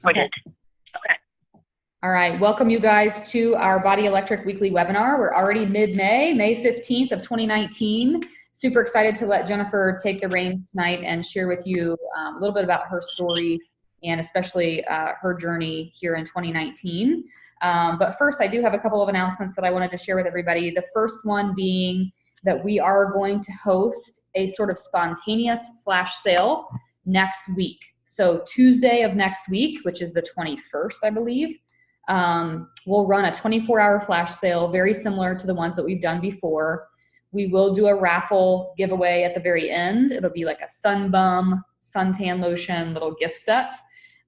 Okay. Okay. All right. Welcome you guys to our Body Electric weekly webinar. We're already mid-May, May 15th of 2019. Super excited to let Jennifer take the reins tonight and share with you a little bit about her story and especially her journey here in 2019. But first, I do have a couple of announcements that I wanted to share with everybody. The first one being that we are going to host a sort of spontaneous flash sale next week. So Tuesday of next week, which is the 21st, I believe, we'll run a 24-hour flash sale, very similar to the ones that we've done before. We will do a raffle giveaway at the very end. It'll be like a sun bum, suntan lotion, little gift set.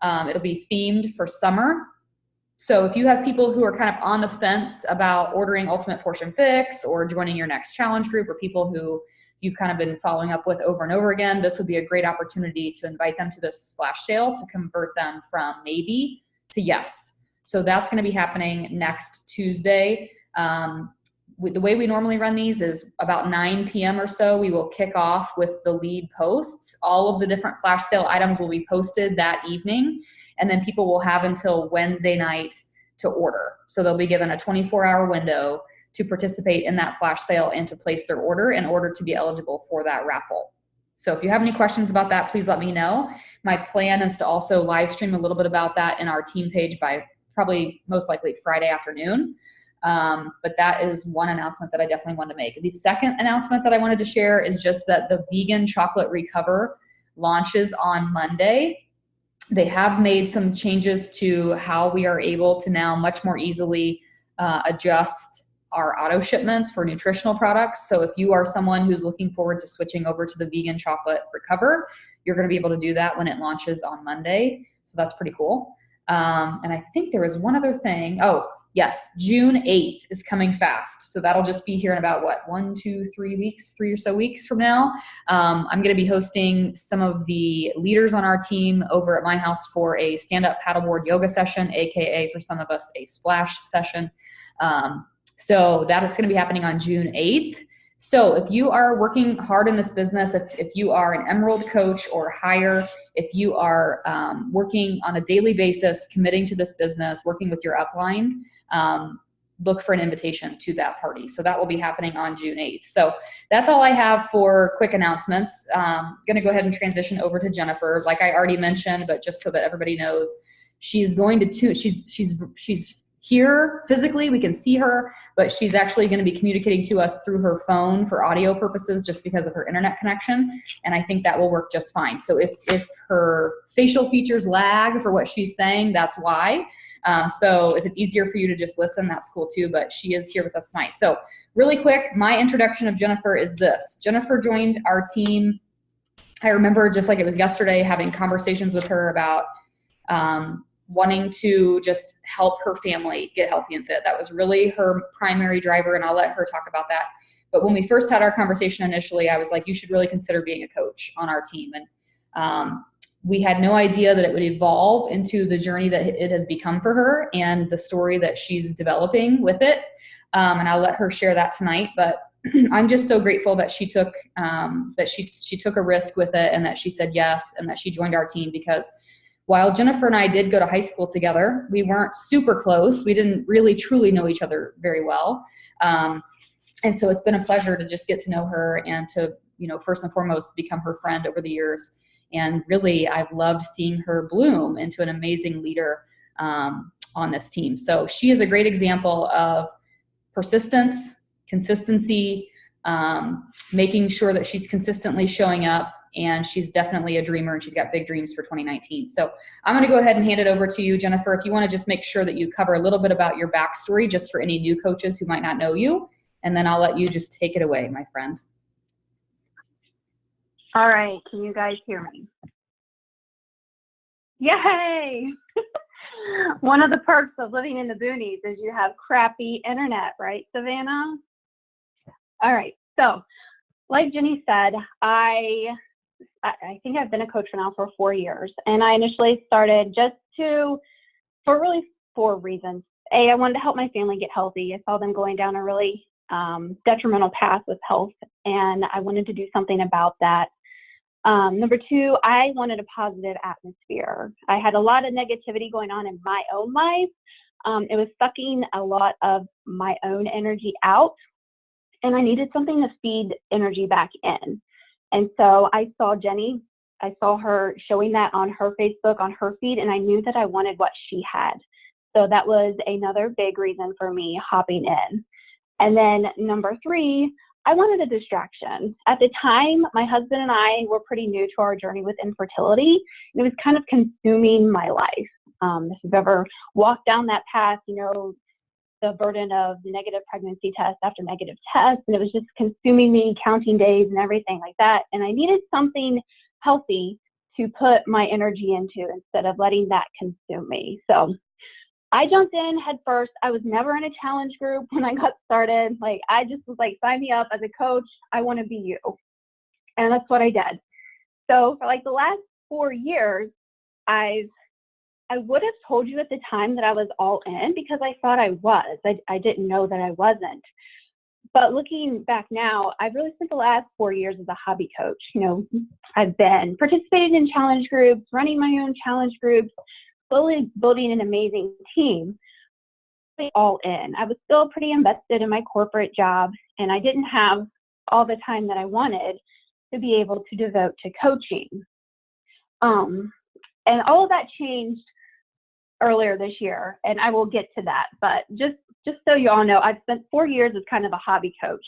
It'll be themed for summer. So if you have people who are kind of on the fence about ordering Ultimate Portion Fix or joining your next challenge group, or people who you've kind of been following up with over and over again, this would be a great opportunity to invite them to this flash sale to convert them from maybe to yes. So that's going to be happening next Tuesday. The way we normally run these is about 9 p.m. or so, we will kick off with the lead posts. All of the different flash sale items will be posted that evening, and then people will have until Wednesday night to order. So they'll be given a 24-hour window to participate in that flash sale and to place their order in order to be eligible for that raffle. So if you have any questions about that, please let me know. My plan is to also live stream a little bit about that in our team page by probably most likely Friday afternoon. But that is one announcement that I definitely wanted to make. The second announcement that I wanted to share is just that the Vegan Chocolate Recover launches on Monday. They have made some changes to how we are able to now much more easily adjust our auto shipments for nutritional products. So if you are someone who's looking forward to switching over to the Vegan Chocolate Recover, you're going to be able to do that when it launches on Monday. So that's pretty cool. And I think there was one other thing. Oh, yes, June 8th is coming fast. So that'll just be here in about, what, 3 or so weeks from now. I'm going to be hosting some of the leaders on our team over at my house for a stand-up paddleboard yoga session, AKA for some of us, a splash session. So that is going to be happening on June 8th. So if you are working hard in this business, if you are an Emerald coach or higher, if you are working on a daily basis, committing to this business, working with your upline, look for an invitation to that party. So that will be happening on June 8th. So that's all I have for quick announcements. Going to go ahead and transition over to Jennifer. Like I already mentioned, but just so that everybody knows, she's going to she's here physically, we can see her, but she's actually going to be communicating to us through her phone for audio purposes just because of her internet connection, and I think that will work just fine. So if her facial features lag for what she's saying, that's why. So if it's easier for you to just listen, that's cool too, but she is here with us tonight. So really quick, my introduction of Jennifer is this. Jennifer joined our team. I remember just like it was yesterday having conversations with her about wanting to just help her family get healthy and fit. That was really her primary driver, and I'll let her talk about that. But when we first had our conversation initially, I was like, you should really consider being a coach on our team. And we had no idea that it would evolve into the journey that it has become for her and the story that she's developing with it. And I'll let her share that tonight. But I'm just so grateful that she took she took a risk with it, and that she said yes, and that she joined our team, because while Jennifer and I did go to high school together, we weren't super close. We didn't really truly know each other very well. And so it's been a pleasure to just get to know her and to, first and foremost, become her friend over the years. And really, I've loved seeing her bloom into an amazing leader on this team. So she is a great example of persistence, consistency, making sure that she's consistently showing up. And she's definitely a dreamer, and she's got big dreams for 2019. So I'm going to go ahead and hand it over to you, Jennifer, if you want to just make sure that you cover a little bit about your backstory, just for any new coaches who might not know you. And then I'll let you just take it away, my friend. All right. Can you guys hear me? Yay! One of the perks of living in the boonies is you have crappy internet, right, Savannah? All right. So like Jenny said, I think I've been a coach now for 4 years, and I initially started for really 4 reasons. A, I wanted to help my family get healthy. I saw them going down a really detrimental path with health, and I wanted to do something about that. Number two, I wanted a positive atmosphere. I had a lot of negativity going on in my own life. It was sucking a lot of my own energy out, and I needed something to feed energy back in. And so I saw Jenny, I saw her showing that on her Facebook, on her feed, and I knew that I wanted what she had. So that was another big reason for me hopping in. And then number three, I wanted a distraction. At the time, my husband and I were pretty new to our journey with infertility, and it was kind of consuming my life. If you've ever walked down that path, you know, the burden of negative pregnancy test after negative test, and it was just consuming me, counting days and everything like that. And I needed something healthy to put my energy into instead of letting that consume me. So I jumped in head first. I was never in a challenge group when I got started. Like, I just was like, sign me up as a coach. I want to be you. And that's what I did. So for like the last 4 years, I would have told you at the time that I was all in because I thought I was. I didn't know that I wasn't. But looking back now, I've really spent the last 4 years as a hobby coach. You know, I've been participating in challenge groups, running my own challenge groups, slowly building an amazing team. All in. I was still pretty invested in my corporate job, and I didn't have all the time that I wanted to be able to devote to coaching. And all of that changed earlier this year, and I will get to that. But just so you all know, I've spent 4 years as kind of a hobby coach,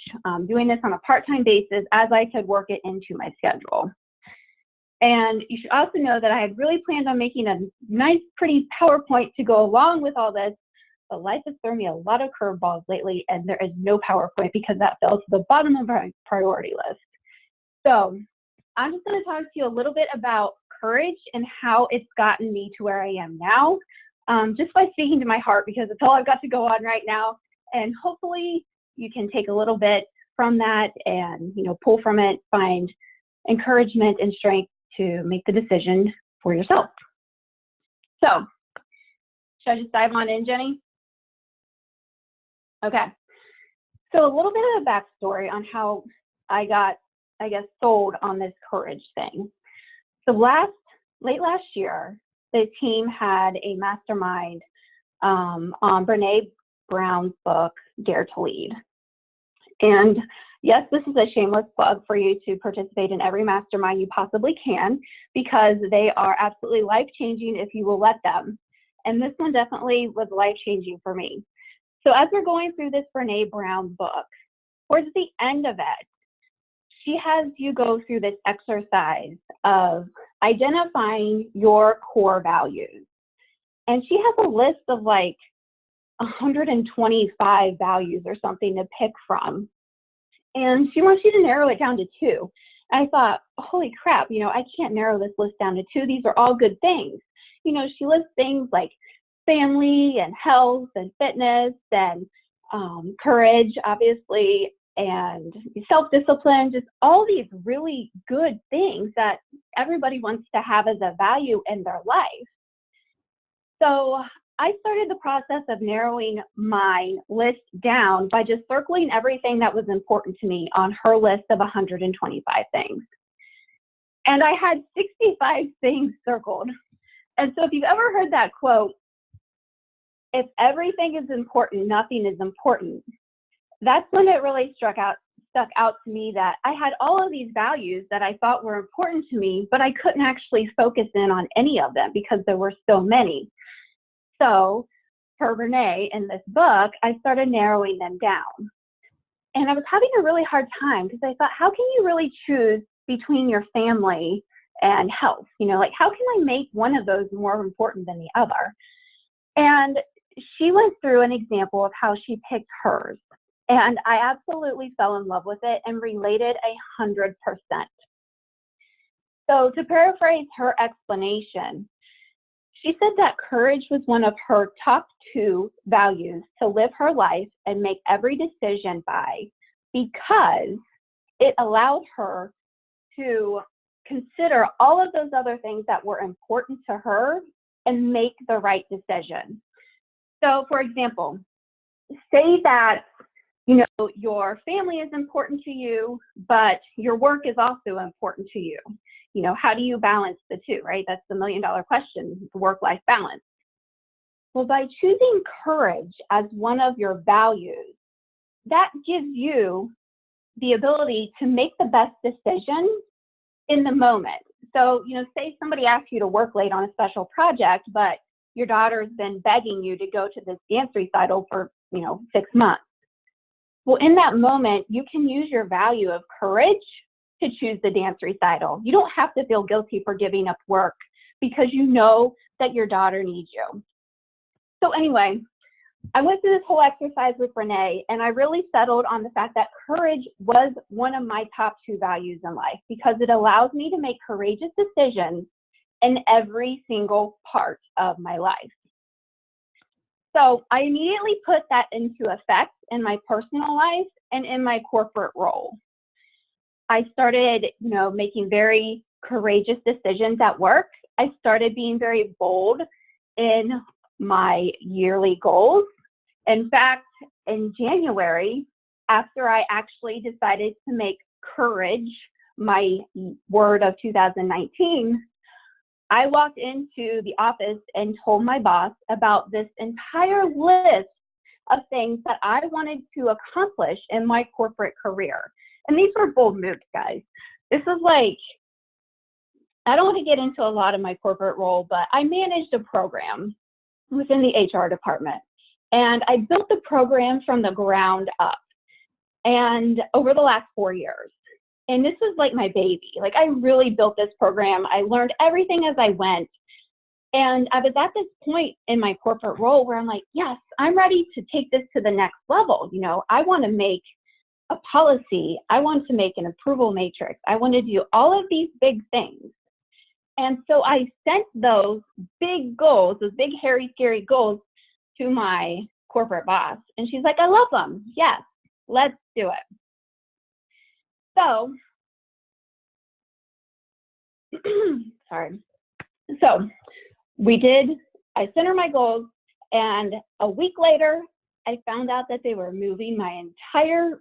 doing this on a part-time basis as I could work it into my schedule. And you should also know that I had really planned on making a nice, pretty PowerPoint to go along with all this, but life has thrown me a lot of curveballs lately, and there is no PowerPoint because that fell to the bottom of my priority list. So I'm just going to talk to you a little bit about courage and how it's gotten me to where I am now, just by speaking to my heart, because it's all I've got to go on right now. And hopefully you can take a little bit from that and, you know, pull from it, find encouragement and strength to make the decision for yourself. So should I just dive on in, Jenny? Okay. So a little bit of a backstory on how I got, I guess, sold on this courage thing. So late last year, the team had a mastermind on Brene Brown's book, Dare to Lead. And yes, this is a shameless plug for you to participate in every mastermind you possibly can, because they are absolutely life-changing if you will let them. And this one definitely was life-changing for me. So as we're going through this Brene Brown book, towards the end of it, she has you go through this exercise of identifying your core values. And she has a list of like 125 values or something to pick from. And she wants you to narrow it down to 2. And I thought, holy crap, you know, I can't narrow this list down to 2. These are all good things. You know, she lists things like family and health and fitness and courage, obviously, and self-discipline, just all these really good things that everybody wants to have as a value in their life. So I started the process of narrowing my list down by just circling everything that was important to me on her list of 125 things. And I had 65 things circled. And so if you've ever heard that quote, if everything is important, nothing is important, that's when it really stuck out to me that I had all of these values that I thought were important to me, but I couldn't actually focus in on any of them because there were so many. So for Renee in this book, I started narrowing them down. And I was having a really hard time because I thought, how can you really choose between your family and health? You know, like, how can I make one of those more important than the other? And she went through an example of how she picked hers. And I absolutely fell in love with it and related 100%. So to paraphrase her explanation, she said that courage was one of her top 2 values to live her life and make every decision by, because it allowed her to consider all of those other things that were important to her and make the right decision. So for example, say that, you know, your family is important to you, but your work is also important to you. You know, how do you balance the two, right? That's the million-dollar question, work-life balance. Well, by choosing courage as one of your values, that gives you the ability to make the best decision in the moment. So, you know, say somebody asks you to work late on a special project, but your daughter's been begging you to go to this dance recital for, you know, 6 months. Well, in that moment, you can use your value of courage to choose the dance recital. You don't have to feel guilty for giving up work because you know that your daughter needs you. So anyway, I went through this whole exercise with Renee, and I really settled on the fact that courage was one of my top 2 values in life because it allows me to make courageous decisions in every single part of my life. So I immediately put that into effect in my personal life and in my corporate role. I started, you know, making very courageous decisions at work. I started being very bold in my yearly goals. In fact, in January, after I actually decided to make courage my word of 2019, I walked into the office and told my boss about this entire list of things that I wanted to accomplish in my corporate career. And these were bold moves, guys. This was like, I don't want to get into a lot of my corporate role, but I managed a program within the HR department. And I built the program from the ground up and over the last 4 years. And this was like my baby. Like, I really built this program. I learned everything as I went. And I was at this point in my corporate role where I'm like, yes, I'm ready to take this to the next level. You know, I want to make a policy. I want to make an approval matrix. I want to do all of these big things. And so I sent those big goals, those big, hairy, scary goals to my corporate boss. And she's like, I love them. Yes, let's do it. So, sorry. So I sent her my goals, and a week later, I found out that they were moving my entire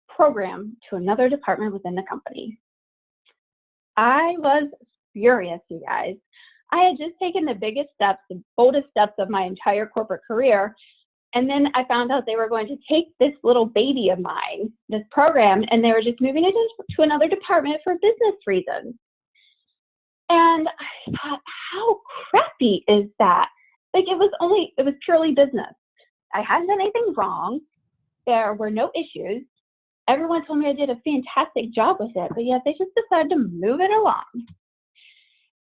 program to another department within the company. I was furious, you guys. I had just taken the biggest steps, the boldest steps of my entire corporate career. And then I found out they were going to take this little baby of mine, this program, and they were just moving it to another department for business reasons. And I thought, how crappy is that? Like, it was purely business. I hadn't done anything wrong. There were no issues. Everyone told me I did a fantastic job with it, but yet they just decided to move it along.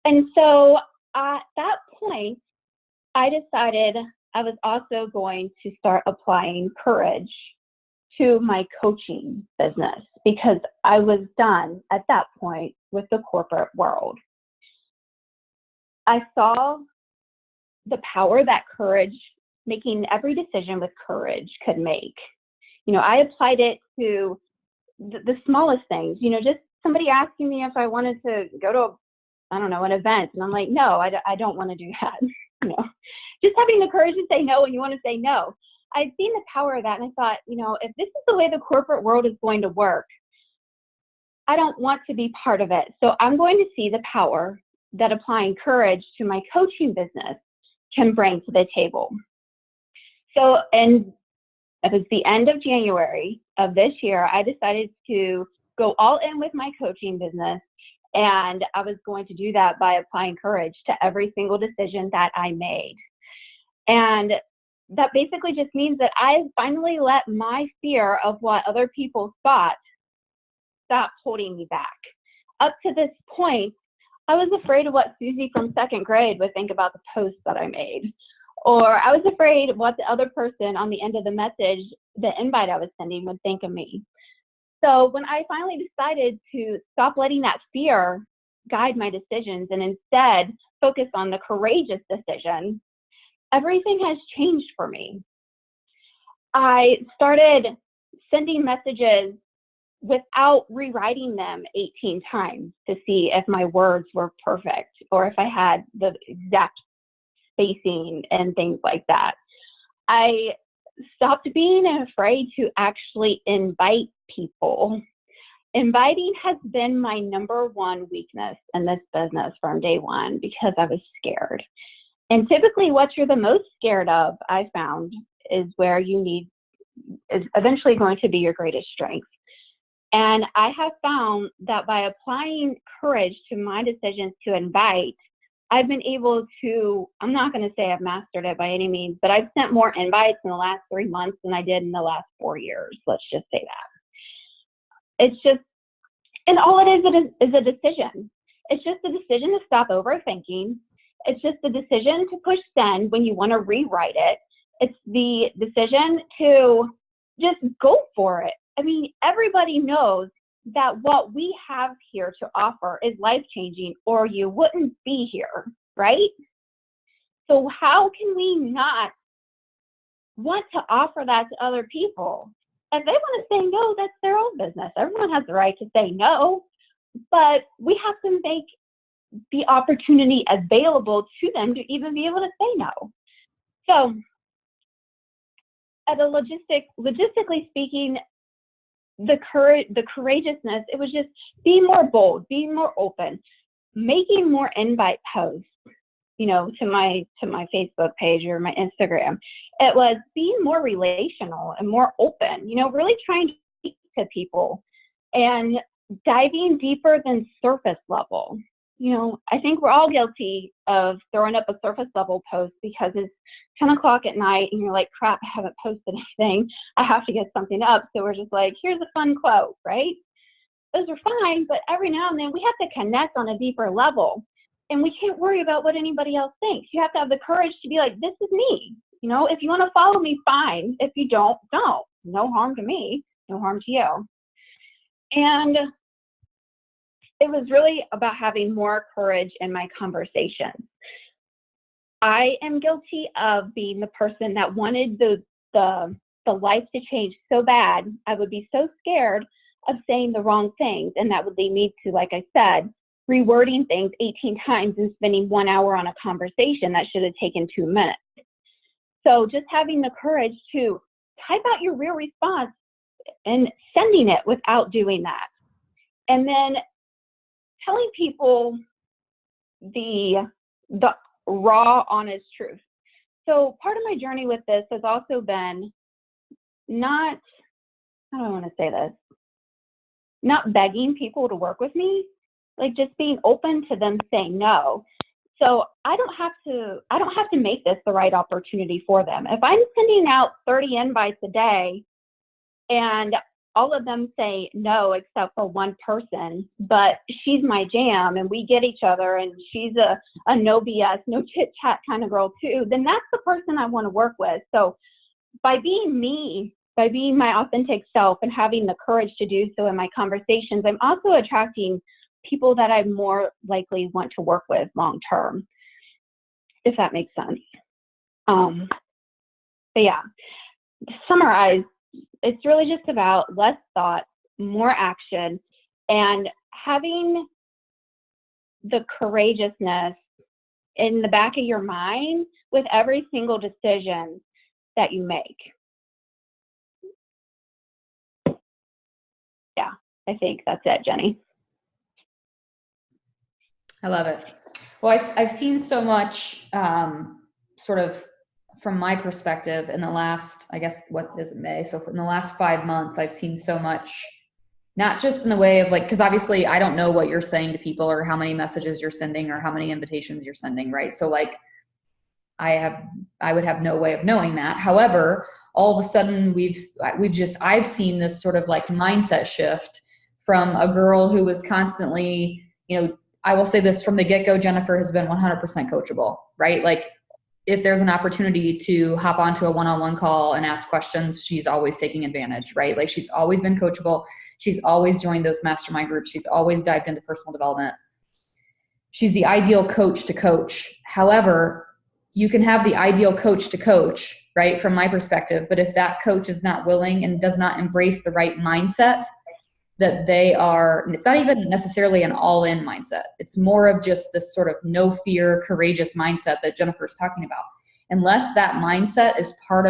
And so at that point, I decided I was also going to start applying courage to my coaching business because I was done at that point with the corporate world. I saw the power that courage, making every decision with courage, could make. You know, I applied it to the smallest things, you know, just somebody asking me if I wanted to go to, an event. And I'm like, no, I don't want to do that. You know, just having the courage to say no when you want to say no. I'd seen the power of that. And I thought, you know, if this is the way the corporate world is going to work, I don't want to be part of it. So I'm going to see the power that applying courage to my coaching business can bring to the table. So, and it was the end of January of this year, I decided to go all in with my coaching business. And I was going to do that by applying courage to every single decision that I made. And that basically just means that I finally let my fear of what other people thought stop holding me back. Up to this point, I was afraid of what Susie from second grade would think about the post that I made. Or I was afraid of what the other person on the end of the message, the invite I was sending, would think of me. So when I finally decided to stop letting that fear guide my decisions and instead focus on the courageous decision, everything has changed for me. I started sending messages without rewriting them 18 times to see if my words were perfect or if I had the exact spacing and things like that. I stopped being afraid to actually invite people. inviting has been my number one weakness in this business from day one because I was scared. And typically what you're the most scared of, I found, is where is eventually going to be your greatest strength. And I have found that by applying courage to my decisions to invite, I've been able to, I'm not going to say I've mastered it by any means, but I've sent more invites in the last 3 months than I did in the last 4 years. Let's just say that. It's just, and all it is a decision. It's just a decision to stop overthinking. It's just a decision to push send when you want to rewrite it. It's the decision to just go for it. I mean, everybody knows that what we have here to offer is life-changing, or you wouldn't be here, right? So how can we not want to offer that to other people? If they want to say no, that's their own business. Everyone has the right to say no, but we have to make the opportunity available to them to even be able to say no. So at a logistically speaking, the courageousness, it was just being more bold, being more open, making more invite posts, you know, to my Facebook page or my Instagram. It was being more relational and more open, you know, really trying to speak to people and diving deeper than surface level. You know, I think we're all guilty of throwing up a surface level post because it's 10 o'clock at night and you're like, crap, I haven't posted anything. I have to get something up. So we're just like, here's a fun quote, right? Those are fine, but every now and then we have to connect on a deeper level. And we can't worry about what anybody else thinks. You have to have the courage to be like, this is me. You know, if you want to follow me, fine. If you don't, don't. No harm to me, no harm to you. And it was really about having more courage in my conversations. I am guilty of being the person that wanted the life to change so bad. I would be so scared of saying the wrong things, and that would lead me to, like I said, rewording things 18 times and spending 1 hour on a conversation that should have taken 2 minutes. So just having the courage to type out your real response and sending it without doing that. And then telling people the raw, honest truth. So part of my journey with this has also been not, how do I want to say this? Not begging people to work with me, like just being open to them saying no. So I don't have to make this the right opportunity for them. If I'm sending out 30 invites a day and all of them say no except for one person, but she's my jam and we get each other and she's a no BS, no chit chat kind of girl too, then that's the person I want to work with. So by being me, by being my authentic self and having the courage to do so in my conversations, I'm also attracting people that I more likely want to work with long term, if that makes sense. But yeah, to summarize, it's really just about less thought, more action, and having the courageousness in the back of your mind with every single decision that you make. Yeah, I think that's it, Jenny. I love it. Well, I've seen so much sort of from my perspective in the last, I guess, what is it, May? So in the last 5 months, I've seen so much, not just in the way of like, because obviously I don't know what you're saying to people or how many messages you're sending or how many invitations you're sending, right? So like I would have no way of knowing that. However, all of a sudden I've seen this sort of like mindset shift from a girl who was constantly, you know, I will say this from the get-go, Jennifer has been 100% coachable, right? Like if there's an opportunity to hop onto a one-on-one call and ask questions, she's always taking advantage, right? Like she's always been coachable. She's always joined those mastermind groups. She's always dived into personal development. She's the ideal coach to coach. However, you can have the ideal coach to coach, right? From my perspective, but if that coach is not willing and does not embrace the right mindset that they are, it's not even necessarily an all-in mindset. It's more of just this sort of no fear, courageous mindset that Jennifer's talking about. Unless that mindset is part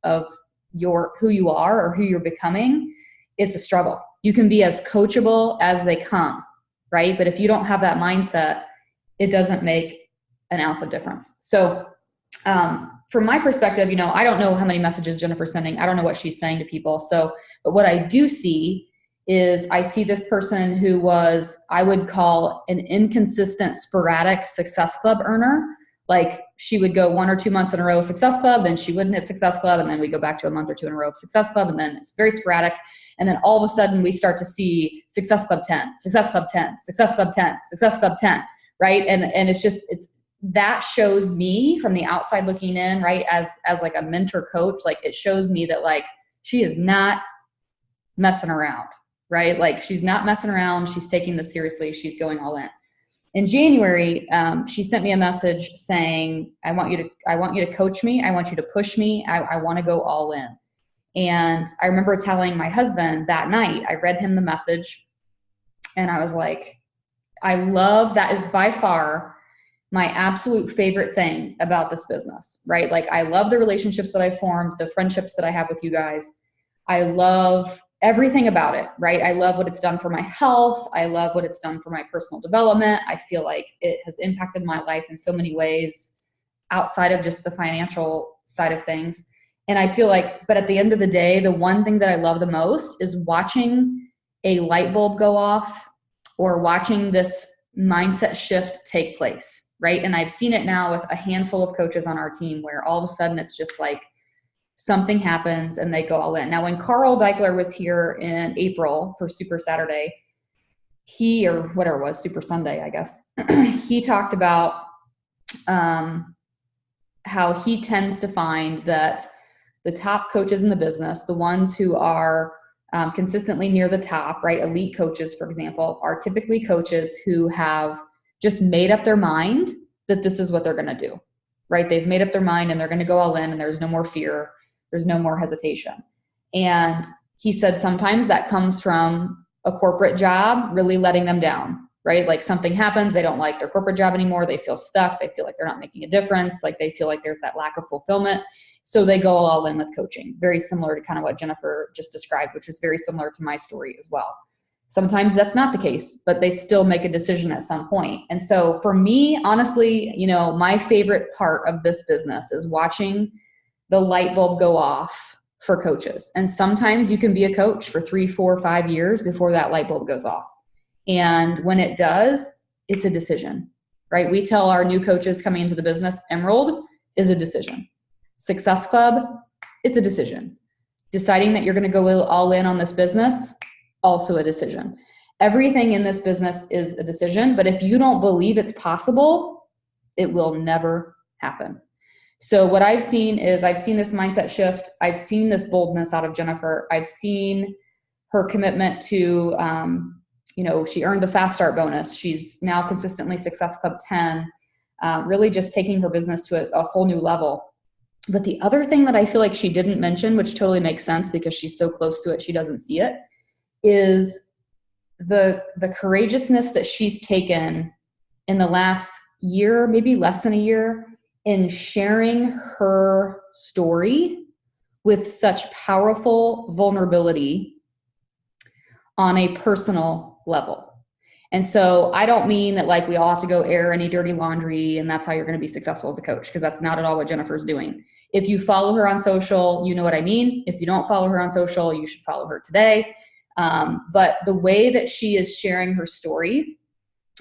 of your, who you are or who you're becoming, it's a struggle, you can be as coachable as they come, right? But if you don't have that mindset, it doesn't make an ounce of difference. So from my perspective, I don't know how many messages Jennifer's sending. I don't know what she's saying to people. So, but what I do see is I see this person who was, I would call an inconsistent, sporadic Success Club earner. Like she would go 1 or 2 months in a row of Success Club, then she wouldn't hit Success Club, and then we go back to a month or 2 in a row of Success Club, and then it's very sporadic. And then all of a sudden we start to see Success Club 10, Success Club 10, Success Club 10, Success Club 10, right? And it's that shows me from the outside looking in, right? As like a mentor coach, like it shows me that like she is not messing around, right? Like she's not messing around. She's taking this seriously. She's going all in. In January, she sent me a message saying, I want you to coach me. I want you to push me. I want to go all in. And I remember telling my husband that night, I read him the message and I was like, I love, that is by far my absolute favorite thing about this business, right? Like I love the relationships that I formed, the friendships that I have with you guys. I love everything about it, right? I love what it's done for my health. I love what it's done for my personal development. I feel like it has impacted my life in so many ways outside of just the financial side of things. And I feel like, but at the end of the day, the one thing that I love the most is watching a light bulb go off or watching this mindset shift take place, right? And I've seen it now with a handful of coaches on our team where all of a sudden it's just like something happens and they go all in. Now, when Carl Deichler was here in April for Super Saturday, or whatever it was, Super Sunday, I guess, he talked about how he tends to find that the top coaches in the business, the ones who are consistently near the top, right? Elite coaches, for example, are typically coaches who have just made up their mind that this is what they're going to do, right? They've made up their mind and they're going to go all in and there's no more fear. There's no more hesitation. And he said sometimes that comes from a corporate job really letting them down, right? Like something happens, they don't like their corporate job anymore. They feel stuck. They feel like they're not making a difference. Like they feel like there's that lack of fulfillment. So they go all in with coaching, very similar to kind of what Jennifer just described, which was very similar to my story as well. Sometimes that's not the case, but they still make a decision at some point. And so for me, honestly, my favorite part of this business is watching the light bulb go off for coaches. And sometimes you can be a coach for 3, 4, 5 years before that light bulb goes off. And when it does, it's a decision, right? We tell our new coaches coming into the business, Emerald is a decision. Success Club, it's a decision. Deciding that you're going to go all in on this business, also a decision. Everything in this business is a decision, but if you don't believe it's possible, it will never happen. So what I've seen is this mindset shift. I've seen this boldness out of Jennifer. I've seen her commitment to, she earned the fast start bonus. She's now consistently Success Club 10, really just taking her business to a whole new level. But the other thing that I feel like she didn't mention, which totally makes sense because she's so close to it, she doesn't see it, is the courageousness that she's taken in the last year, maybe less than a year, in sharing her story with such powerful vulnerability on a personal level. And so I don't mean that like we all have to go air any dirty laundry and that's how you're going to be successful as a coach, because that's not at all what Jennifer's doing. If you follow her on social, you know what I mean. If you don't follow her on social, you should follow her today. But the way that she is sharing her story,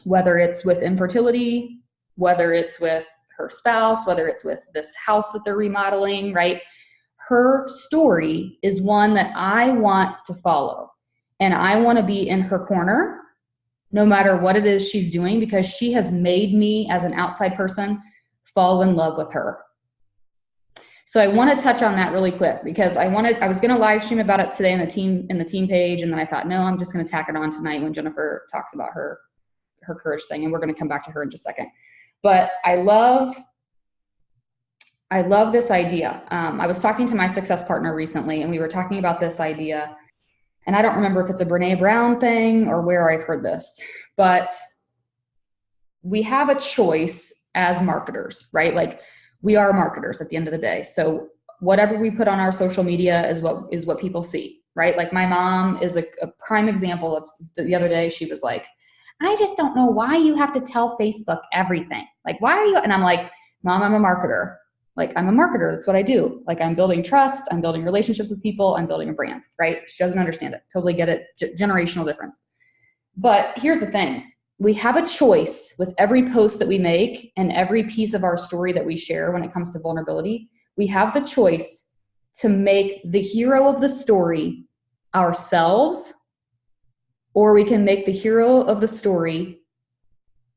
whether it's with infertility, whether it's with her spouse, whether it's with this house that they're remodeling, right? Her story is one that I want to follow. And I want to be in her corner no matter what it is she's doing, because she has made me as an outside person fall in love with her. So I want to touch on that really quick because I was going to live stream about it today in the team page. And then I thought, no, I'm just going to tack it on tonight when Jennifer talks about her courage thing. And we're going to come back to her in just a second. But I love this idea. I was talking to my success partner recently and we were talking about this idea. And I don't remember if it's a Brene Brown thing or where I've heard this, but we have a choice as marketers, right? Like we are marketers at the end of the day. So whatever we put on our social media is what people see, right? Like my mom is a prime example of the other day. She was like, I just don't know why you have to tell Facebook everything. Like, why are you? And I'm like, Mom, I'm a marketer. Like, I'm a marketer. That's what I do. Like, I'm building trust. I'm building relationships with people. I'm building a brand, right? She doesn't understand it. Totally get it. Generational difference. But here's the thing. We have a choice with every post that we make and every piece of our story that we share when it comes to vulnerability. We have the choice to make the hero of the story ourselves, or we can make the hero of the story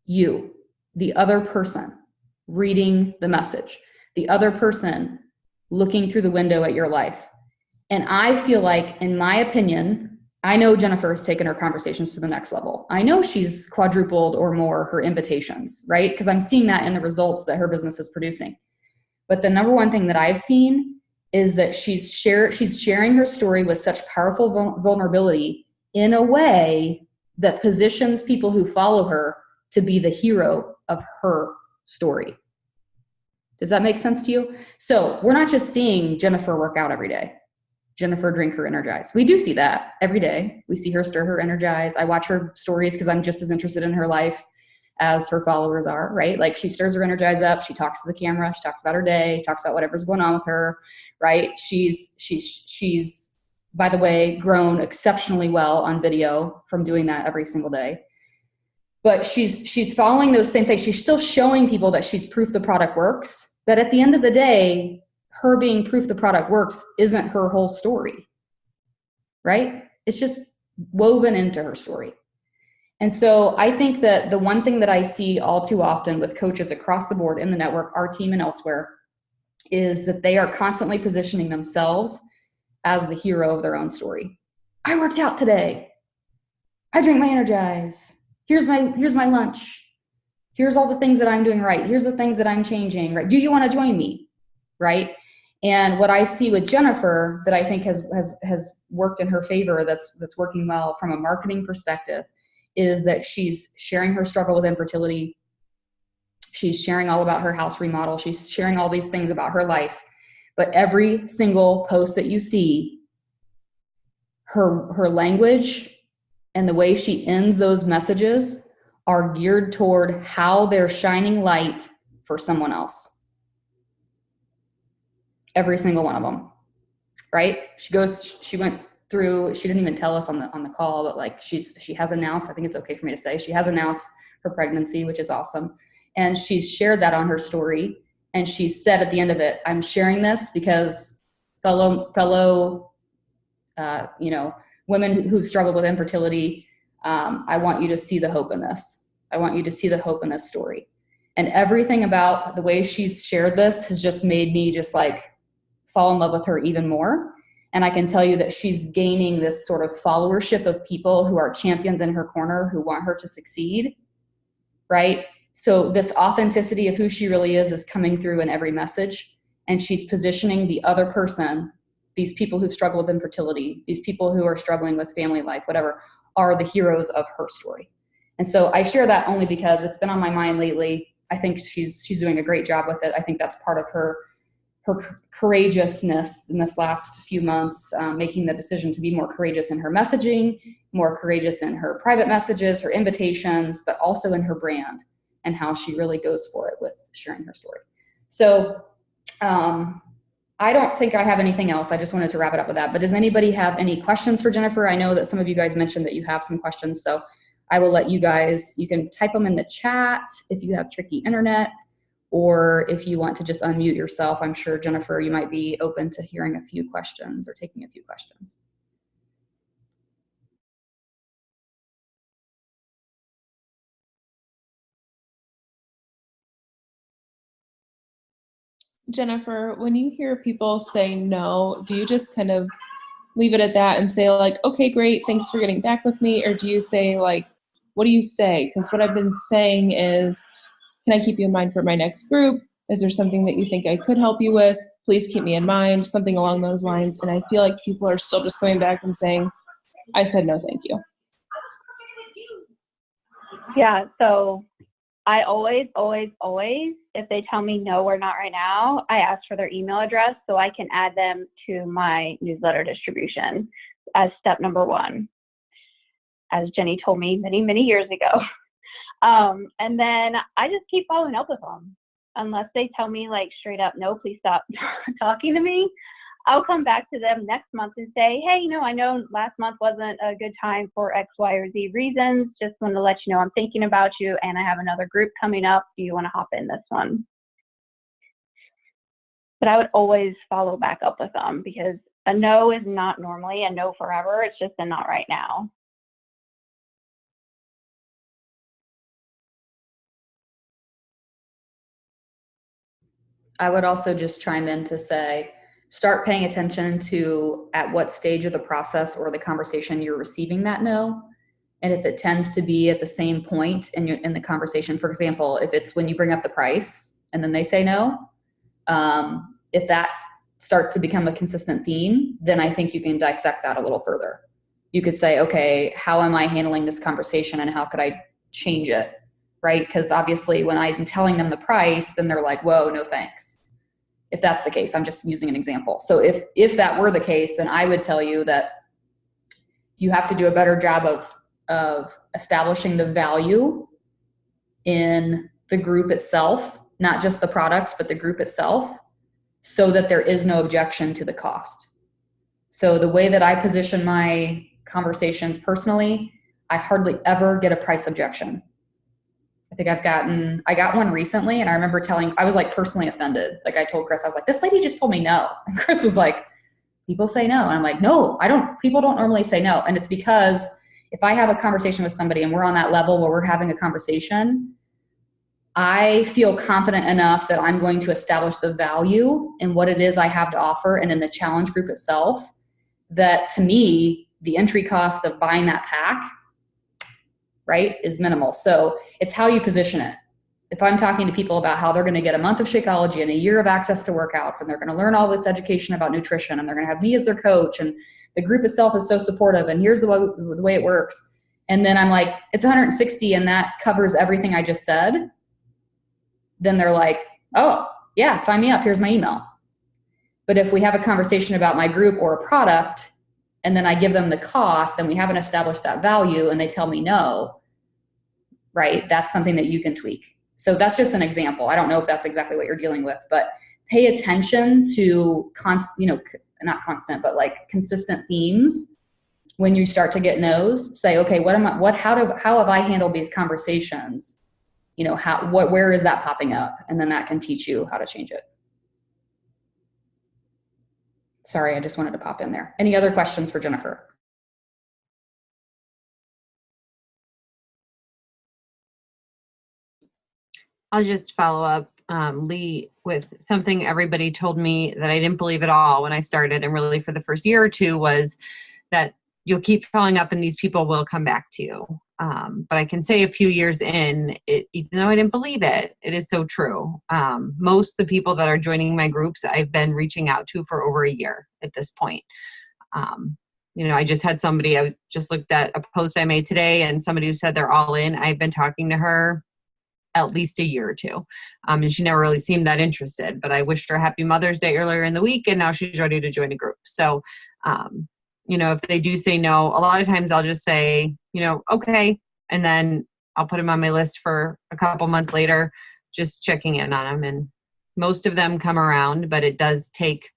you, the other person reading the message, the other person looking through the window at your life. And I feel like, in my opinion, I know Jennifer has taken her conversations to the next level. I know she's quadrupled or more her invitations, right? Because I'm seeing that in the results that her business is producing. But the number one thing that I've seen is that she's sharing her story with such powerful vulnerability in a way that positions people who follow her to be the hero of her story. Does that make sense to you? So we're not just seeing Jennifer work out every day. Jennifer drink her Energize. We do see that every day. We see her stir her Energize. I watch her stories because I'm just as interested in her life as her followers are, right? Like, she stirs her Energize up. She talks to the camera. She talks about her day, talks about whatever's going on with her, right? She's by the way, grown exceptionally well on video from doing that every single day. But she's following those same things. She's still showing people that she's proof the product works. But at the end of the day, her being proof the product works isn't her whole story, right? It's just woven into her story. And so I think that the one thing that I see all too often with coaches across the board in the network, our team and elsewhere, is that they are constantly positioning themselves as the hero of their own story. I worked out today. I drank my Energize. Here's my lunch. Here's all the things that I'm doing right. Here's the things that I'm changing, right? Do you want to join me? Right? And what I see with Jennifer that I think has worked in her favor, that's working well from a marketing perspective, is that she's sharing her struggle with infertility. She's sharing all about her house remodel. She's sharing all these things about her life. But every single post that you see, her language and the way she ends those messages are geared toward how they're shining light for someone else. Every single one of them, right? She went through, she didn't even tell us on the call, but like she has announced, I think it's okay for me to say, she has announced her pregnancy, which is awesome. And she's shared that on her story. And she said at the end of it, I'm sharing this because fellow women who've struggled with infertility, I want you to see the hope in this. I want you to see the hope in this story. And everything about the way she's shared this has just made me just like fall in love with her even more. And I can tell you that she's gaining this sort of followership of people who are champions in her corner who want her to succeed, right? So this authenticity of who she really is coming through in every message. And she's positioning the other person, these people who struggle with infertility, these people who are struggling with family life, whatever, are the heroes of her story. And so I share that only because it's been on my mind lately. I think she's doing a great job with it. I think that's part of her courageousness in this last few months, making the decision to be more courageous in her messaging, more courageous in her private messages, her invitations, but also in her brand and how she really goes for it with sharing her story. So I don't think I have anything else. I just wanted to wrap it up with that. But does anybody have any questions for Jennifer? I know that some of you guys mentioned that you have some questions, so I will let you guys, you can type them in the chat if you have tricky internet, or if you want to just unmute yourself. I'm sure, Jennifer, you might be open to hearing a few questions or taking a few questions. Jennifer, when you hear people say no, do you just kind of leave it at that and say like, okay, great, thanks for getting back with me? Or do you say like, what do you say? Because what I've been saying is, can I keep you in mind for my next group? Is there something that you think I could help you with? Please keep me in mind, something along those lines. And I feel like people are still just coming back and saying, I said no, thank you. Yeah, so I always, if they tell me no, we're not right now, I ask for their email address so I can add them to my newsletter distribution as step number 1, as Jenny told me many, many years ago. And then I just keep following up with them. Unless they tell me like straight up, no, please stop talking to me, I'll come back to them next month and say, hey, I know last month wasn't a good time for X, Y, or Z reasons. Just wanted to let you know I'm thinking about you and I have another group coming up. Do you want to hop in this one? But I would always follow back up with them because a no is not normally a no forever. It's just a not right now. I would also just chime in to say, start paying attention to at what stage of the process or the conversation you're receiving that no. And if it tends to be at the same point in the conversation, for example, if it's when you bring up the price and then they say no, if that starts to become a consistent theme, then I think you can dissect that a little further. You could say, okay, how am I handling this conversation and how could I change it? Right? Because obviously when I'm telling them the price, then they're like, whoa, no thanks. If that's the case, I'm just using an example. So if that were the case, then I would tell you that you have to do a better job of establishing the value in the group itself, not just the products, but the group itself, so that there is no objection to the cost. So the way that I position my conversations personally, I hardly ever get a price objection. I think I got one recently and I remember I was like personally offended. Like I told Chris, I was like, this lady just told me no. And Chris was like, people say no. And I'm like, no, people don't normally say no. And it's because if I have a conversation with somebody and we're on that level where we're having a conversation, I feel confident enough that I'm going to establish the value in what it is I have to offer and in the challenge group itself, that to me, the entry cost of buying that pack, right, is minimal. So it's how you position it. If I'm talking to people about how they're going to get a month of Shakeology and a year of access to workouts, and they're going to learn all this education about nutrition, and they're going to have me as their coach, and the group itself is so supportive, and here's the way it works. And then I'm like, it's 160 and that covers everything I just said. Then they're like, oh yeah, sign me up. Here's my email. But if we have a conversation about my group or a product, and then I give them the cost and we haven't established that value and they tell me no, right? That's something that you can tweak. So that's just an example. I don't know if that's exactly what you're dealing with, but pay attention to not constant, but like consistent themes. When you start to get no's, say, okay, how have I handled these conversations? Where is that popping up? And then that can teach you how to change it. Sorry, I just wanted to pop in there. Any other questions for Jennifer? I'll just follow up, Lee, with something everybody told me that I didn't believe at all when I started, and really for the first year or two, was that you'll keep following up and these people will come back to you. But I can say a few years in, even though I didn't believe it, it is so true. Most of the people that are joining my groups, I've been reaching out to for over a year at this point. I just had somebody, I just looked at a post I made today, and somebody who said they're all in. I've been talking to her at least a year or two. And she never really seemed that interested, but I wished her happy Mother's Day earlier in the week, and now she's ready to join a group. So, if they do say no, a lot of times I'll just say, okay. And then I'll put them on my list for a couple months later, just checking in on them. And most of them come around, but it does take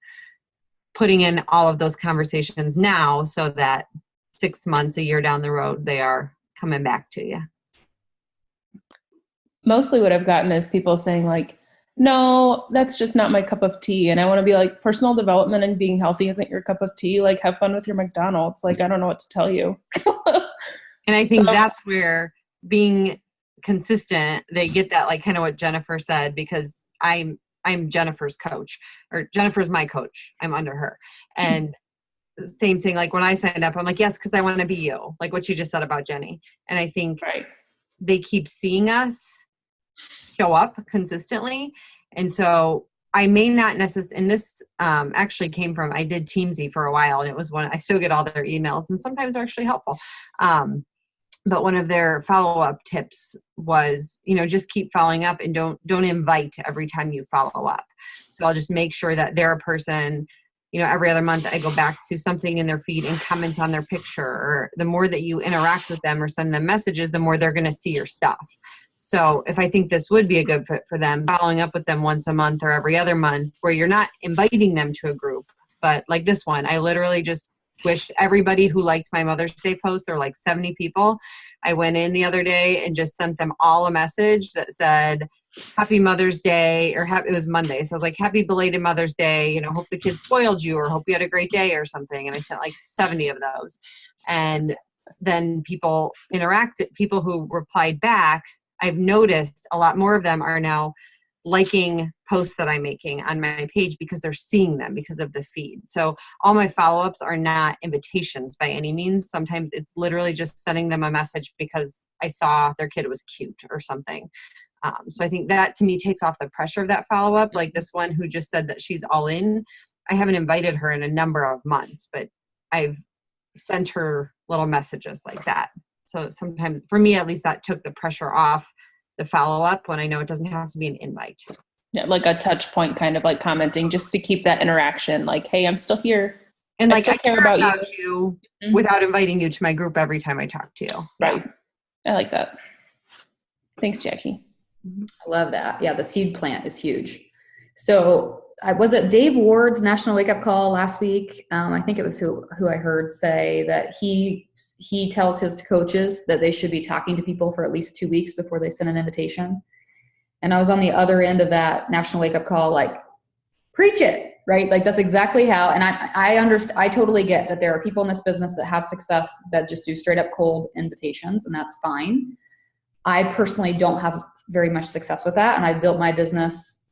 putting in all of those conversations now so that 6 months, a year down the road, they are coming back to you. Mostly what I've gotten is people saying like, no, that's just not my cup of tea. And I want to be like, personal development and being healthy isn't your cup of tea. Like, have fun with your McDonald's. Like, I don't know what to tell you. And I think that's where being consistent, they get that, like kind of what Jennifer said, because I'm Jennifer's coach, or Jennifer's my coach. I'm under her. And same thing, like when I signed up, I'm like, yes, because I want to be you, like what you just said about Jenny. And I think they keep seeing us show up consistently. And so I may not necessarily, and this actually came from, I did Teamsy for a while, and it was I still get all their emails, and sometimes they're actually helpful. but one of their follow-up tips was, just keep following up and don't invite every time you follow up. So I'll just make sure that they're a person, every other month I go back to something in their feed and comment on their picture. Or the more that you interact with them or send them messages, the more they're going to see your stuff. So if I think this would be a good fit for them, following up with them once a month or every other month, where you're not inviting them to a group, but like this one, I literally just wished everybody who liked my Mother's Day post, there were like 70 people. I went in the other day and just sent them all a message that said, Happy Mother's Day, or it was Monday. So I was like, Happy belated Mother's Day. Hope the kids spoiled you, or hope you had a great day or something. And I sent like 70 of those. And then people who replied back, I've noticed a lot more of them are now liking posts that I'm making on my page because they're seeing them because of the feed. So all my follow-ups are not invitations by any means. Sometimes it's literally just sending them a message because I saw their kid was cute or something. So I think that to me takes off the pressure of that follow-up. Like this one who just said that she's all in. I haven't invited her in a number of months, but I've sent her little messages like that. So sometimes, for me at least, that took the pressure off the follow-up when I know it doesn't have to be an invite. Yeah, like a touch point, kind of like commenting, just to keep that interaction. Like, hey, I'm still here. And I care about you mm-hmm. without inviting you to my group every time I talk to you. Right. Yeah. I like that. Thanks, Jackie. I love that. Yeah, the seed plant is huge. So was it Dave Ward's National Wake Up Call last week? I think it was who I heard say that he tells his coaches that they should be talking to people for at least 2 weeks before they send an invitation. And I was on the other end of that National Wake Up Call, like, preach it, right? Like that's exactly how, and I understand, I totally get that there are people in this business that have success that just do straight up cold invitations, and that's fine. I personally don't have very much success with that. And I built my business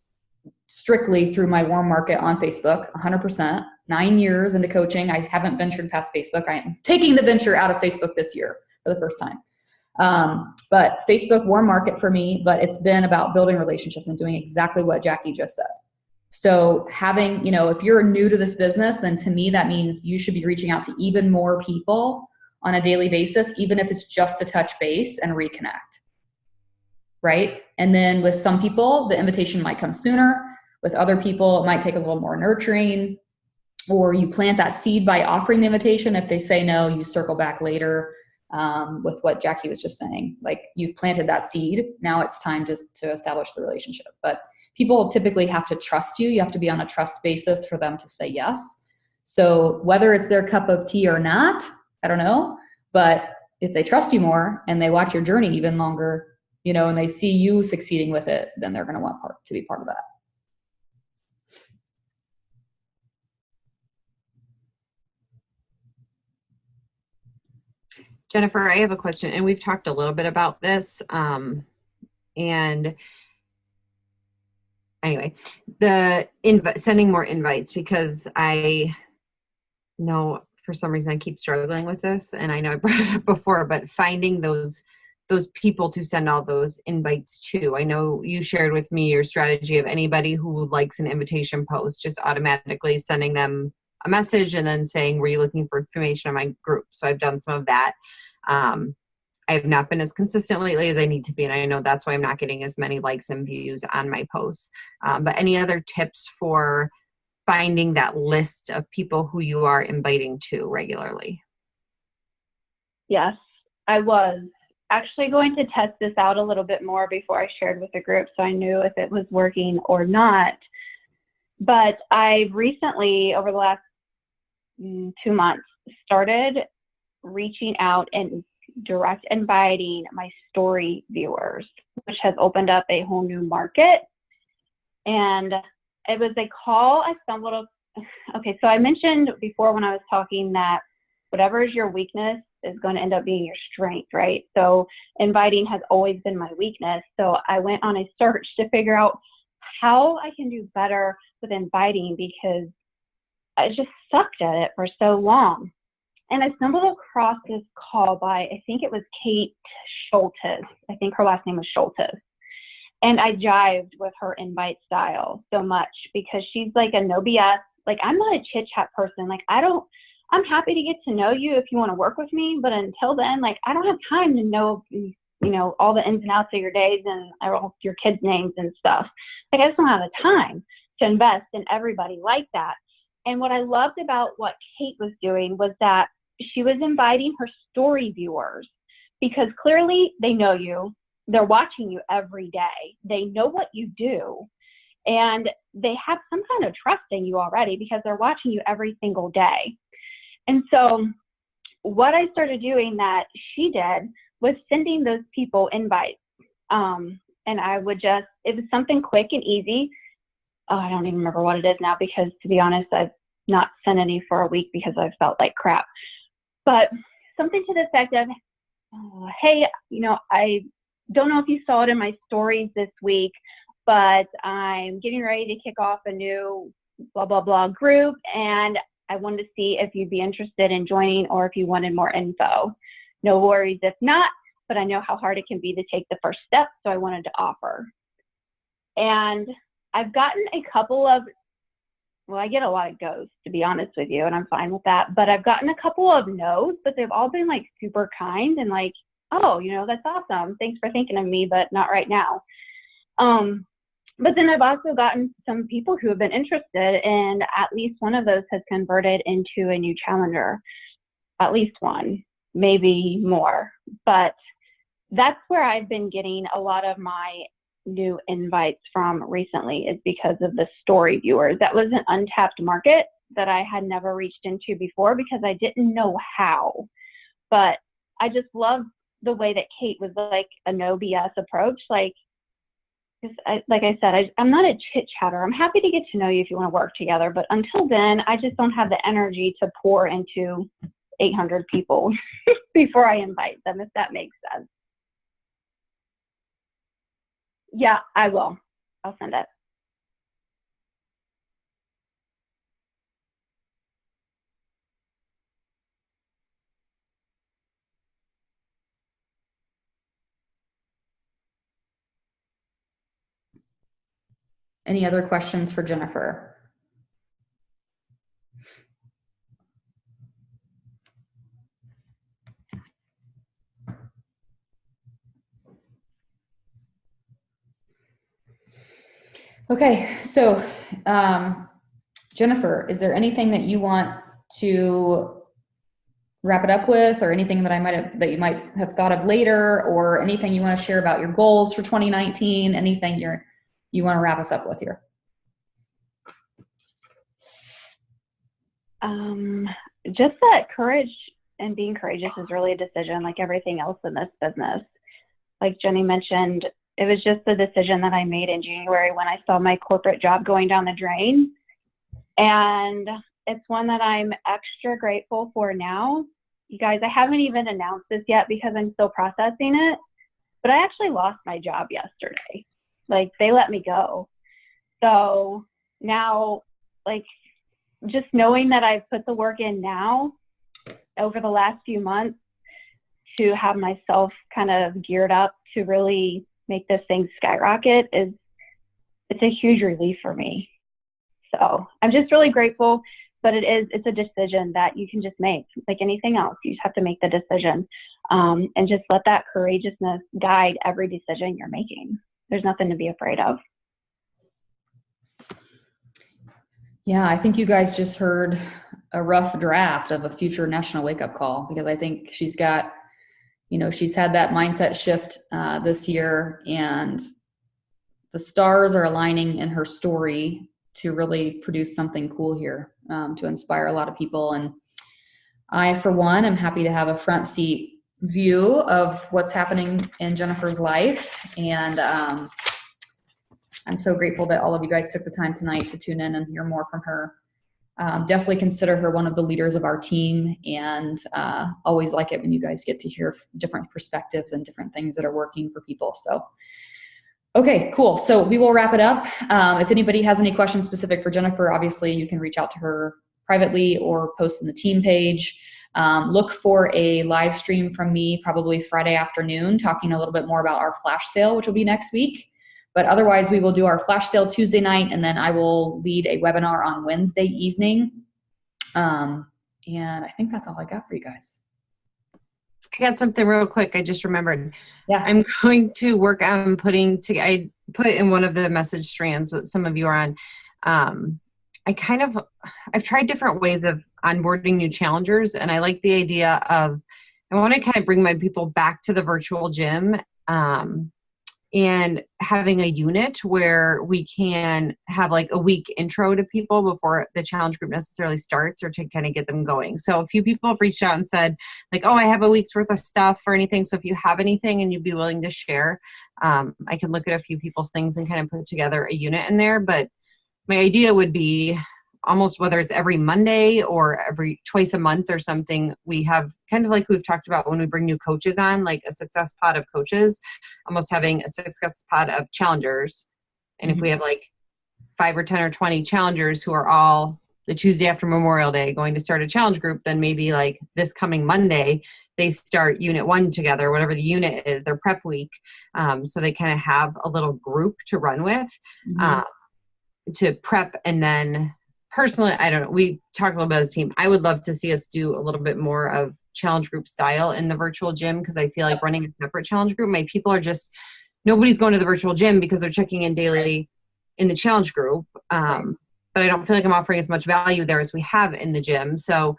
strictly through my warm market on Facebook, 100%. 9 years into coaching, I haven't ventured past Facebook. I am taking the venture out of Facebook this year for the first time. But Facebook, warm market for me, but it's been about building relationships and doing exactly what Jackie just said. So having, if you're new to this business, then to me, that means you should be reaching out to even more people on a daily basis, even if it's just to touch base and reconnect. Right? And then with some people, the invitation might come sooner. With other people, it might take a little more nurturing, or you plant that seed by offering the invitation. If they say no, you circle back later with what Jackie was just saying. Like, you've planted that seed. Now it's time to establish the relationship. But people typically have to trust you. You have to be on a trust basis for them to say yes. So whether it's their cup of tea or not, I don't know. But if they trust you more and they watch your journey even longer, and they see you succeeding with it, then they're going to want to be part of that. Jennifer, I have a question, and we've talked a little bit about this. And anyway, sending more invites, because I know for some reason I keep struggling with this, and I know I brought it up before, but finding those people to send all those invites to. I know you shared with me your strategy of anybody who likes an invitation post, just automatically sending them a message and then saying, were you looking for information on my group? So I've done some of that. I have not been as consistent lately as I need to be, and I know that's why I'm not getting as many likes and views on my posts. But any other tips for finding that list of people who you are inviting to regularly? Yes, I was actually going to test this out a little bit more before I shared with the group, so I knew if it was working or not. But I've recently, over the last 2 months, started reaching out and direct inviting my story viewers, which has opened up a whole new market. And it was a call I stumbled. Okay, so I mentioned before when I was talking that whatever is your weakness is going to end up being your strength, right? So inviting has always been my weakness. So I went on a search to figure out how I can do better with inviting, because I just sucked at it for so long. And I stumbled across this call by, I think it was Kate Schultes. I think her last name was Schultes. And I jived with her invite style so much, because she's like a no BS. Like, I'm not a chit chat person. Like, I don't I'm happy to get to know you if you want to work with me. But until then, like, I don't have time to know, all the ins and outs of your days and all your kids' names and stuff. Like, I just don't have the time to invest in everybody like that. And what I loved about what Kate was doing was that she was inviting her story viewers, because clearly they know you. They're watching you every day. They know what you do. And they have some kind of trust in you already because they're watching you every single day. And so what I started doing that she did was sending those people invites. And I would it was something quick and easy. Oh, I don't even remember what it is now, because to be honest, I've not sent any for a week because I felt like crap. But something to the effect of, hey, I don't know if you saw it in my stories this week, but I'm getting ready to kick off a new blah, blah, blah group. And I wanted to see if you'd be interested in joining or if you wanted more info. No worries if not, but I know how hard it can be to take the first step. So I wanted to offer. And I've gotten a couple of, I get a lot of goes, to be honest with you, and I'm fine with that. But I've gotten a couple of no's, but they've all been like super kind and like, oh, that's awesome. Thanks for thinking of me, but not right now. But then I've also gotten some people who have been interested, and at least one of those has converted into a new challenger. At least one, maybe more. But that's where I've been getting a lot of my new invites from recently, is because of the story viewers. That was an untapped market that I had never reached into before because I didn't know how. But I just love the way that Kate was like a no BS approach. Like I said, I'm not a chit chatter. I'm happy to get to know you if you want to work together. But until then, I just don't have the energy to pour into 800 people before I invite them, if that makes sense. Yeah, I will. I'll send it. Any other questions for Jennifer? Okay, so Jennifer, is there anything that you want to wrap it up with, or anything that you might have thought of later, or anything you want to share about your goals for 2019? Anything you want to wrap us up with here? Just that courage and being courageous is really a decision, like everything else in this business. Like Jenny mentioned, it was just the decision that I made in January when I saw my corporate job going down the drain. And it's one that I'm extra grateful for now. You guys, I haven't even announced this yet because I'm still processing it, but I actually lost my job yesterday. Like, they let me go. So now, like, just knowing that I've put the work in now over the last few months to have myself kind of geared up to really make this thing skyrocket it's a huge relief for me. So I'm just really grateful, but it's a decision that you can just make. Like anything else, you just have to make the decision, and just let that courageousness guide every decision you're making. There's nothing to be afraid of. Yeah, I think you guys just heard a rough draft of a future national wake-up call, because I think she's got, she's had that mindset shift this year, and the stars are aligning in her story to really produce something cool here, to inspire a lot of people. And I, for one, am happy to have a front seat view of what's happening in Jennifer's life. And I'm so grateful that all of you guys took the time tonight to tune in and hear more from her. Definitely consider her one of the leaders of our team, and always like it when you guys get to hear different perspectives and different things that are working for people. So, okay, cool. So we will wrap it up. If anybody has any questions specific for Jennifer, obviously you can reach out to her privately or post in the team page. Look for a live stream from me probably Friday afternoon, talking a little bit more about our flash sale, which will be next week. But otherwise, we will do our flash sale Tuesday night, and then I will lead a webinar on Wednesday evening. And I think that's all I got for you guys. I got something real quick. I just remembered. Yeah. I'm going to work on putting together, I put in one of the message strands what some of you are on. I've tried different ways of onboarding new challengers, and I like the idea of, I want to kind of bring my people back to the virtual gym, and having a unit where we can have like a week intro to people before the challenge group necessarily starts, or to kind of get them going. So a few people have reached out and said like, oh, I have a week's worth of stuff or anything. So if you have anything and you'd be willing to share, I can look at a few people's things and kind of put together a unit in there. But my idea would be almost whether it's every Monday or every twice a month or something, we have kind of like we've talked about when we bring new coaches on, like a success pod of coaches, almost having a success pod of challengers. And if we have like 5 or 10 or 20 challengers who are all the Tuesday after Memorial Day going to start a challenge group, then maybe like this coming Monday, they start unit 1 together, whatever the unit is, their prep week. So they kind of have a little group to run with, to prep. And then personally, I don't know, we talked a little bit as a team. I would love to see us do a little bit more of challenge group style in the virtual gym, because I feel like running a separate challenge group, my people are just, nobody's going to the virtual gym because they're checking in daily in the challenge group. But I don't feel like I'm offering as much value there as we have in the gym. So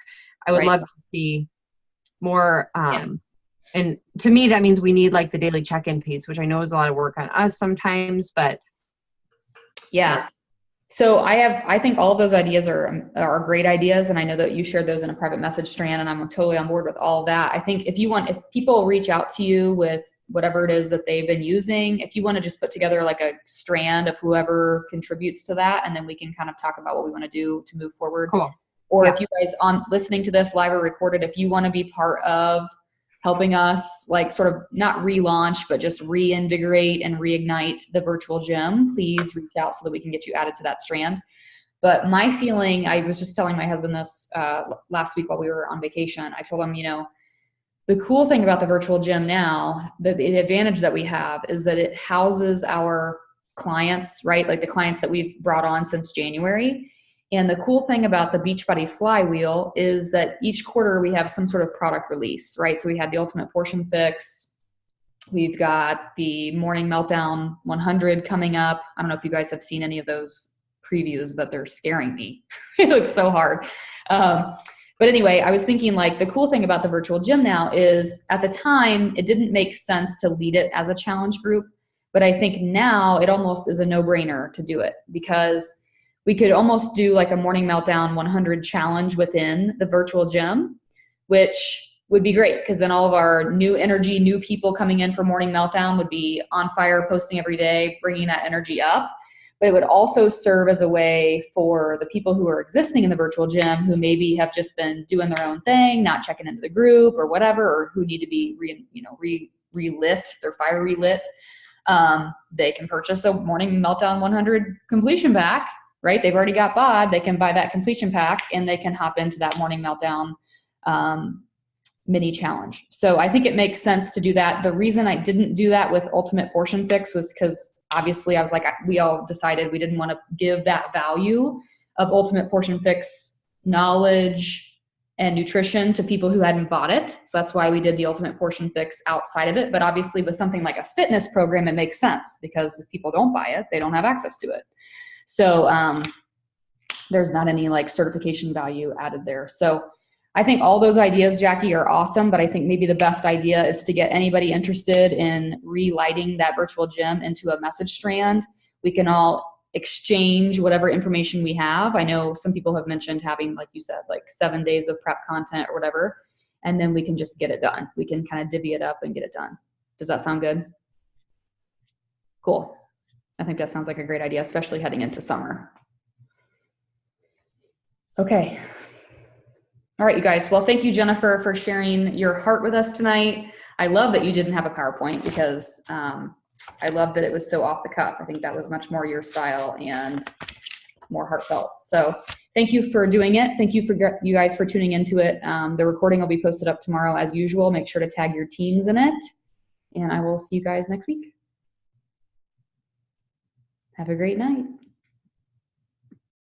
I would love to see more. And to me, that means we need like the daily check-in piece, which I know is a lot of work on us sometimes, but yeah. So I think all of those ideas are great ideas. And I know that you shared those in a private message strand, and I'm totally on board with all of that. I think if people reach out to you with whatever it is that they've been using, if you want to just put together like a strand of whoever contributes to that, and then we can kind of talk about what we want to do to move forward. Cool. Or if you guys on listening to this live or recorded, if you want to be part of helping us like sort of not relaunch, but just reinvigorate and reignite the virtual gym, please reach out so that we can get you added to that strand. But my feeling, I was just telling my husband this last week while we were on vacation. I told him, the cool thing about the virtual gym now, the advantage that we have is that it houses our clients, right? Like the clients that we've brought on since January. And the cool thing about the Beachbody flywheel is that each quarter we have some sort of product release, right? So we had the Ultimate Portion Fix. We've got the Morning Meltdown 100 coming up. I don't know if you guys have seen any of those previews, but they're scaring me. It looks so hard. But anyway, I was thinking like the cool thing about the virtual gym now is at the time, it didn't make sense to lead it as a challenge group. But I think now it almost is a no-brainer to do it, because we could almost do like a Morning Meltdown 100 challenge within the virtual gym, which would be great, because then all of our new energy, new people coming in for Morning Meltdown would be on fire, posting every day, bringing that energy up. But it would also serve as a way for the people who are existing in the virtual gym who maybe have just been doing their own thing, not checking into the group or whatever, or who need to be relit, their fire relit. They can purchase a Morning Meltdown 100 completion pack, right? They've already got BOD. They can buy that completion pack and they can hop into that Morning Meltdown mini challenge. So I think it makes sense to do that. The reason I didn't do that with Ultimate Portion Fix was because obviously I was like, we all decided we didn't want to give that value of Ultimate Portion Fix knowledge and nutrition to people who hadn't bought it. So that's why we did the Ultimate Portion Fix outside of it. But obviously with something like a fitness program, it makes sense, because if people don't buy it, they don't have access to it. So there's not any like certification value added there. So I think all those ideas, Jackie, are awesome, but I think maybe the best idea is to get anybody interested in relighting that virtual gym into a message strand. We can all exchange whatever information we have. I know some people have mentioned having, like you said, like 7 days of prep content or whatever, and then we can just get it done. We can kind of divvy it up and get it done. Does that sound good? Cool. I think that sounds like a great idea, especially heading into summer. Okay. All right, you guys. Well, thank you, Jennifer, for sharing your heart with us tonight. I love that you didn't have a PowerPoint, because I love that it was so off the cuff. I think that was much more your style and more heartfelt. So thank you for doing it. Thank you for you guys for tuning into it. The recording will be posted up tomorrow as usual. Make sure to tag your teams in it. And I will see you guys next week. Have a great night.